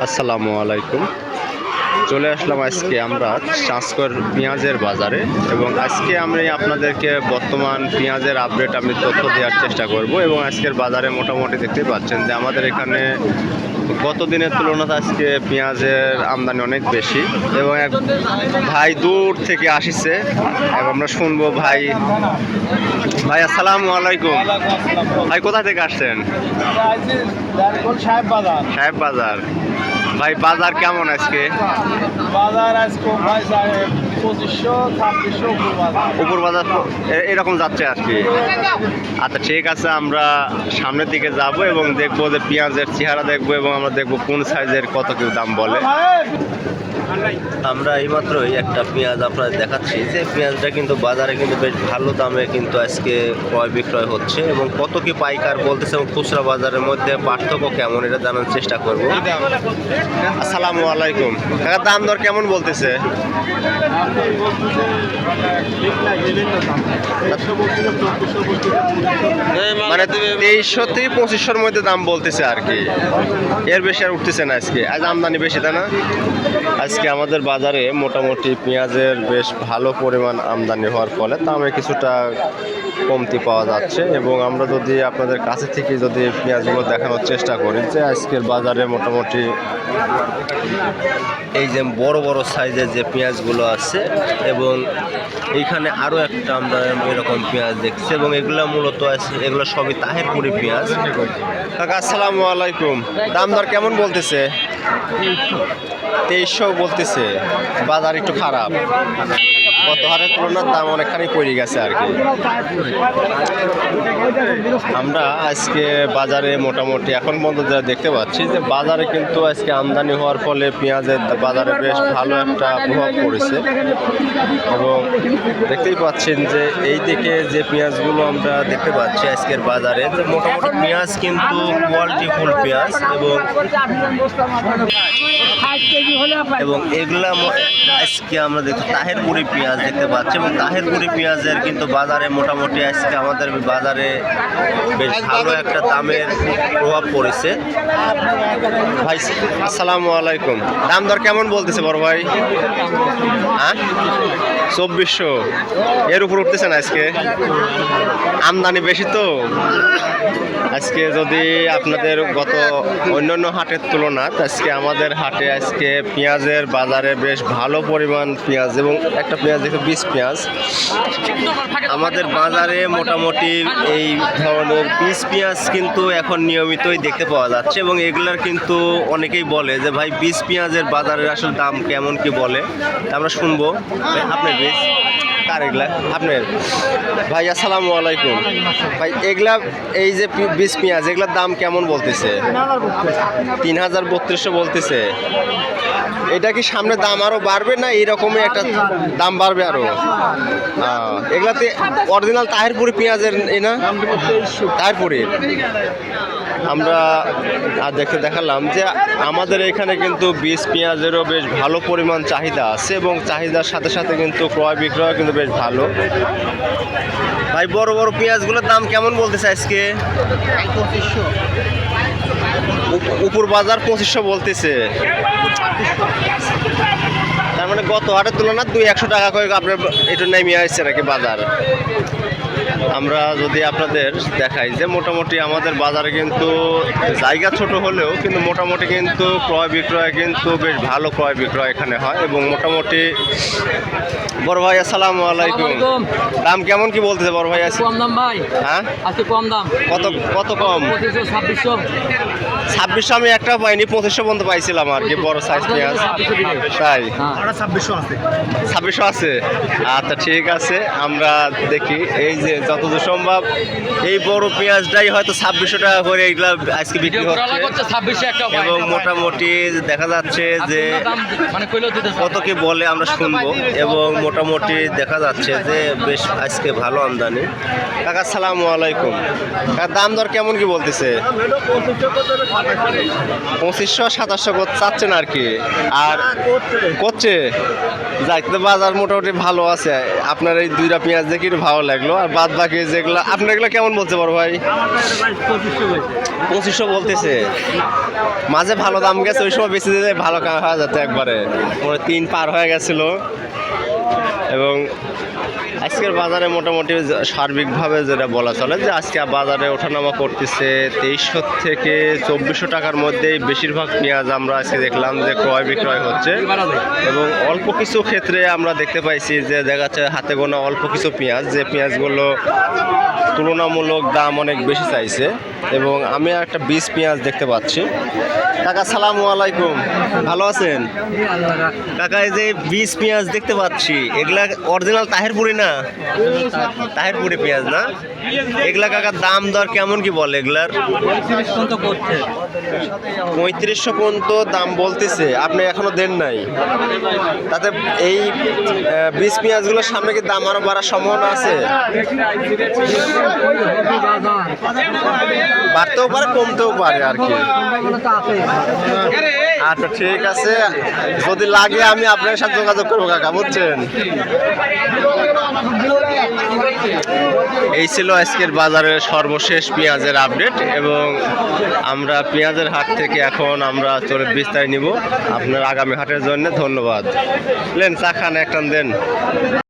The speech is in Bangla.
আসসালামু আলাইকুম। চলে আসলাম আজকে আমরা চাষকর পেঁয়াজের বাজারে এবং আজকে আমি আপনাদেরকে বর্তমান পেঁয়াজের আপডেট আমি তথ্য দেওয়ার চেষ্টা করব। এবং আজকের বাজারে মোটামুটি দেখতে পাচ্ছেন যে আমাদের এখানে গত দিনের তুলনায় আজকে পেঁয়াজের আমদানি অনেক বেশি এবং এক ভাই দূর থেকে আসিছে এবং আমরা শুনবো। ভাই আসসালামু আলাইকুম। ভাই কোথা থেকে আসছেন? সাহেব বাজার। ভাই বাজার কেমন আজকে? বাজার আজকে ভাই 2500-2600 উপর বাজার এরকম যাচ্ছে আর কি। আচ্ছা ঠিক আছে, আমরা সামনের দিকে যাব এবং দেখবো যে পেঁয়াজের চেহারা দেখবো এবং আমরা দেখবো কোন সাইজের কত কি দাম বলে। আমরা এইমাত্রই একটা পেঁয়াজ আপনাদের দেখাচ্ছি যে পেঁয়াজটা কিন্তু বাজারে কিন্তু বেশ ভালো দামে কিন্তু আজকে ক্রয় বিক্রয় হচ্ছে এবং কত কি পাইকার বলতেছে এবং খুচরা বাজারের মধ্যে পার্থক্য কেমন এটা জানার চেষ্টা করব। আসসালামু আলাইকুম কাকা, দাম দর কেমন বলতেছে? মানে 2300 থেকে 2500-র মধ্যে দাম বলতেছে আর কি, এর বেশি আর উঠতেছে না। আজকে আমদানি বেশি, তাই না? আজকে আমাদের বাজারে মোটামুটি পেঁয়াজের বেশ ভালো পরিমাণ আমদানি হওয়ার ফলে দামে কিছুটা কমতি পাওয়া যাচ্ছে এবং আমরা যদি আপনাদের কাছে থেকে যদি পেঁয়াজগুলো দেখানোর চেষ্টা করি যে আজকের বাজারে মোটামুটি এই যে বড় বড় সাইজের যে পেঁয়াজগুলো আছে এবং এইখানে আরও একটা আমরা এরকম পেঁয়াজ দেখছি এবং এগুলো মূলত আছে, এগুলো সবই তাহেরপুরি পেঁয়াজ। কাকা আসসালামু আলাইকুম, দাম দর কেমন বলতেছে? 2300 বলতেছে। বাজার একটু খারাপ, গত হারের তুলনার দাম অনেকখানি পড়ে গেছে আর কি। আমরা আজকে বাজারে মোটামুটি এখন পর্যন্ত যা দেখতে পাচ্ছি যে বাজারে কিন্তু আজকে আমদানি হওয়ার ফলে পেঁয়াজের বাজারে বেশ ভালো একটা প্রভাব পড়েছে এবং দেখতেই পাচ্ছেন যে এই দিকে যে পেঁয়াজগুলো আমরা দেখতে পাচ্ছি আজকের বাজারে যে মোটামুটি পেঁয়াজ কিন্তু কোয়ালিটিফুল পেঁয়াজ এবং এগুলা আজকে আমরা দেখতে তাহেরপুরি পেঁয়াজ দেখতে পাচ্ছি এবং তাহেরপুরি পেঁয়াজের কিন্তু বাজারে মোটামুটি আজকে আমাদের বাজারে বেশ ভালো একটা দামের প্রভাব পড়েছে। ভাই আসসালামু আলাইকুম, দাম দর কেমন বলতেছে বড় ভাই? হ্যাঁ 2400, এর উপর উঠতেছে না আজকে? আমদানি বেশি তো আজকে। যদি আপনাদের গত অন্যান্য হাটের তুলনায় আজকে আমাদের হাটে আজকে পেঁয়াজের বাজারে বেশ ভালো পরিমাণ পেঁয়াজ এবং একটা পেঁয়াজ দেখে 20 পেঁয়াজ আমাদের বাজারে মোটামুটি এই ধরনের 20 পেঁয়াজ কিন্তু এখন নিয়মিতই দেখতে পাওয়া যাচ্ছে এবং এগুলার কিন্তু অনেকেই বলে যে ভাই 20 পেঁয়াজের বাজারের আসলে দাম কেমন কি বলে, আমরা শুনবো। আপনার বীজ কার এগুলা? আপনার ভাই আসসালামু আলাইকুম। ভাই এগুলা এই যে 20 পেঁয়াজ এগুলার দাম কেমন বলতেছে? 3032 বলতেছে। এটা কি সামনে দাম আরো বাড়বে না এইরকমই একটা দাম বাড়বে আরো? এগুলাতে অরিজিনাল তাহেরপুরি পেঁয়াজের এই না তাহেরপুরির আমরা আর দেখালাম যে আমাদের এখানে কিন্তু 20 পেঁয়াজেরও বেশ ভালো পরিমাণ চাহিদা আছে এবং চাহিদার সাথে সাথে কিন্তু ক্রয় বিক্রয় কিন্তু বেশ ভালো। ভাই বড় বড় পেঁয়াজগুলোর দাম কেমন বলতেছে আজকে? উপর বাজার 2500 বলতেছে। তার মানে গত হাটের তুলনায় 200 টাকা করে আপনার এটা নেমে আসছে নাকি বাজার? আমরা যদি আপনাদের দেখাই যে মোটামুটি আমাদের বাজারে কিন্তু জায়গা ছোট হলেও কিন্তু মোটামুটি কিন্তু ক্রয় বিক্রয় কিন্তু বেশ ভালো ক্রয় বিক্রয় এখানে হয় এবং মোটামুটি। বড় ভাই আসসালামু আলাইকুম, দাম কেমন কি বলতেছে বড় ভাই? আছে কম দাম ভাই। হ্যাঁ আজকে কম দাম। কত কম? 2600 আমি একটা পাইনি, 2500 পর্যন্ত পাইছিলাম আর কি বড় সাইজ পেঁয়াজ। তাই 2600 আছে? আচ্ছা ঠিক আছে, আমরা দেখি এই যে যতদূর সম্ভব এই বড় পেঁয়াজটাই হয়তো 2600 টাকা করে এগুলা আজকে বিক্রি হচ্ছে এবং মোটামুটি দেখা যাচ্ছে যে কত কি বলে আমরা শুনবো এবং মোটামুটি দেখা যাচ্ছে যে বেশ আজকে ভালো আমদানি। কাকা আসসালামু আলাইকুম, দাম দর কেমন কি বলতেছে? 2500-2700 চাচ্ছেন আর কি, আর করছে যাই বাজার মোটামুটি ভালো আছে। আপনার এই দুইটা পেঁয়াজ দেখে একটু ভালো লাগলো, আর বাদ বাকি থাকে যেগুলা আপনার এগুলা কেমন বলতে পারো ভাই? 2500 বলতেছে। মাঝে ভালো দাম গেছে, ওই সময় বেশি দিলে ভালো কাজ হয়ে যেত একবারে। 3 পার হয়ে গেছিল। এবং আজকের বাজারে মোটামুটি সার্বিকভাবে যেটা বলা চলে যে আজকে বাজারে ওঠানামা করতেছে 2300 থেকে 2400 টাকার মধ্যেই বেশিরভাগ পেঁয়াজ আমরা আজকে দেখলাম যে ক্রয় বিক্রয় হচ্ছে। এবং অল্প কিছু ক্ষেত্রে আমরা দেখতে পাইছি যে দেখা যাচ্ছে হাতে গোনা অল্প কিছু পেঁয়াজ, যে পেঁয়াজগুলো তুলনামূলক দাম অনেক বেশি চাইছে। এবং আমি একটা 20 পেঁয়াজ দেখতে পাচ্ছি। কাকা সালামু আলাইকুম, ভালো আছেন? কাকা এই যে 20 পেঁয়াজ দেখতে পাচ্ছি, এগুলা অরিজিনাল তাহেরপুরি না? তাহেরপুরি পেঁয়াজ না? এগুলা কাকার দাম দর কেমন কি বলে এগুলার? 3500 পর্যন্ত দাম বলতেছে, আপনি এখনো দেন নাই। তাতে এই 20 পেঁয়াজগুলোর সামনে কি দাম আরো বাড়ার সম্ভাবনা আছে? বাড়তেও পারে, কমতেও পারে আর কি। আচ্ছা ঠিক আছে, যদি লাগে আমি আপনার সাথে যোগাযোগ করবো কাকা, বুঝছেন? এই ছিল আজকের বাজারের সর্বশেষ পেঁয়াজের আপডেট। এবং আমরা পেঁয়াজের হাট থেকে এখন আমরা চলে বিস্তারিত নিব আপনার আগামী হাটের জন্য। ধন্যবাদ। লেন চা খান একটা দেন।